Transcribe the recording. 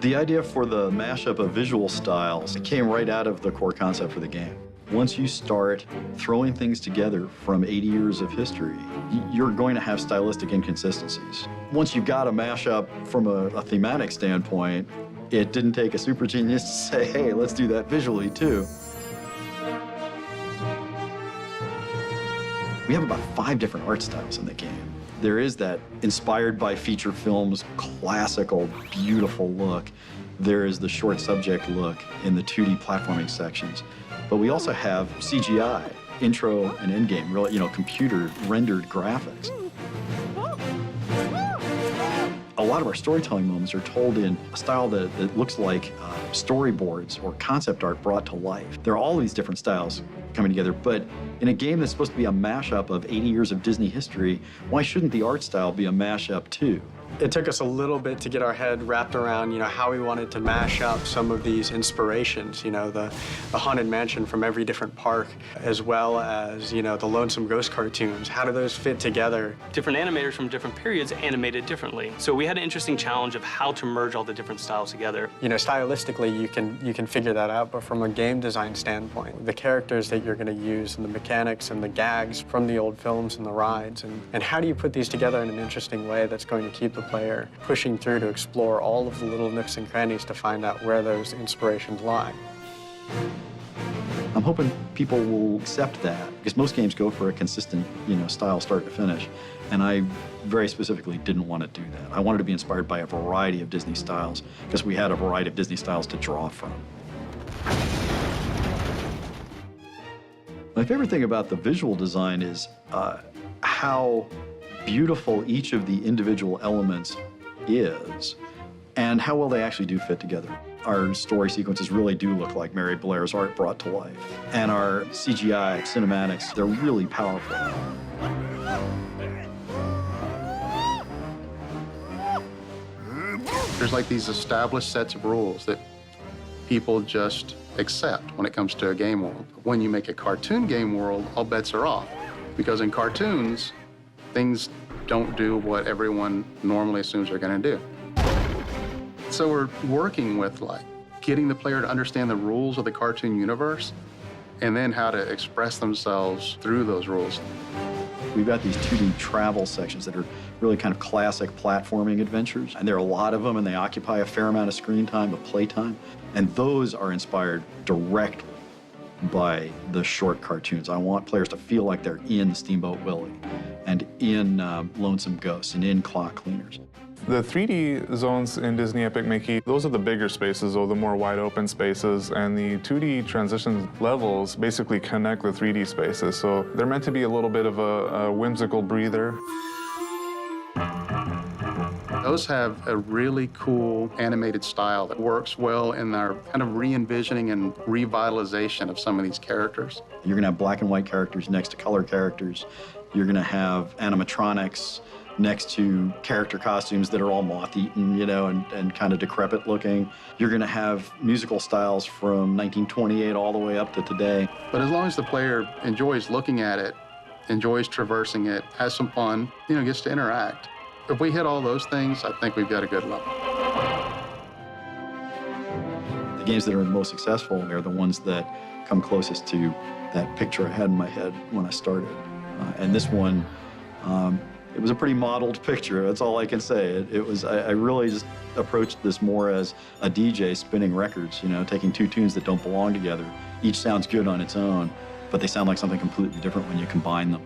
The idea for the mashup of visual styles came right out of the core concept for the game. Once you start throwing things together from 80 years of history, you're going to have stylistic inconsistencies. Once you've got a mashup from a thematic standpoint, it didn't take a super genius to say, hey, let's do that visually too. We have about 5 different art styles in the game. There is that inspired by feature films, classical, beautiful look. There is the short subject look in the 2D platforming sections. But we also have CGI, intro and endgame, really, computer rendered graphics. A lot of our storytelling moments are told in a style that looks like storyboards or concept art brought to life. There are all these different styles coming together, but in a game that's supposed to be a mashup of 80 years of Disney history, why shouldn't the art style be a mashup too? It took us a little bit to get our head wrapped around, how we wanted to mash up some of these inspirations, the Haunted Mansion from every different park, as well as, the Lonesome Ghost cartoons. How do those fit together? Different animators from different periods animated differently. So we had an interesting challenge of how to merge all the different styles together. Stylistically, you can figure that out, but from a game design standpoint, the characters that you're going to use and the mechanics and the gags from the old films and the rides, and how do you put these together in an interesting way that's going to keep the player pushing through to explore all of the little nooks and crannies to find out where those inspirations lie. I'm hoping people will accept that, because most games go for a consistent, style start to finish. And I very specifically didn't want to do that. I wanted to be inspired by a variety of Disney styles, because we had a variety of Disney styles to draw from. My favorite thing about the visual design is how beautiful each of the individual elements is, and how well they actually do fit together. Our story sequences really do look like Mary Blair's art brought to life. And our CGI cinematics, they're really powerful. There's like these established sets of rules that people just accept when it comes to a game world. When you make a cartoon game world, all bets are off. Because in cartoons, things don't do what everyone normally assumes they're going to do. So we're working with getting the player to understand the rules of the cartoon universe and then how to express themselves through those rules. We've got these 2D travel sections that are really kind of classic platforming adventures, and there are a lot of them, and they occupy a fair amount of screen time, of play time, and those are inspired directly by the short cartoons. I want players to feel like they're in Steamboat Willie and in Lonesome Ghost and in Clock Cleaners. The 3D zones in Disney Epic Mickey, those are the bigger spaces, or the more wide open spaces, and the 2D transition levels basically connect the 3D spaces, so they're meant to be a little bit of a whimsical breather. Those have a really cool animated style that works well in our kind of re-envisioning and revitalization of some of these characters. You're going to have black and white characters next to color characters. You're going to have animatronics next to character costumes that are all moth-eaten, and kind of decrepit looking. You're going to have musical styles from 1928 all the way up to today. But as long as the player enjoys looking at it, enjoys traversing it, has some fun, gets to interact, if we hit all those things, I think we've got a good level. The games that are most successful are the ones that come closest to that picture I had in my head when I started. And this one, it was a pretty modeled picture. That's all I can say. I really just approached this more as a DJ spinning records, taking 2 tunes that don't belong together. Each sounds good on its own, but they sound like something completely different when you combine them.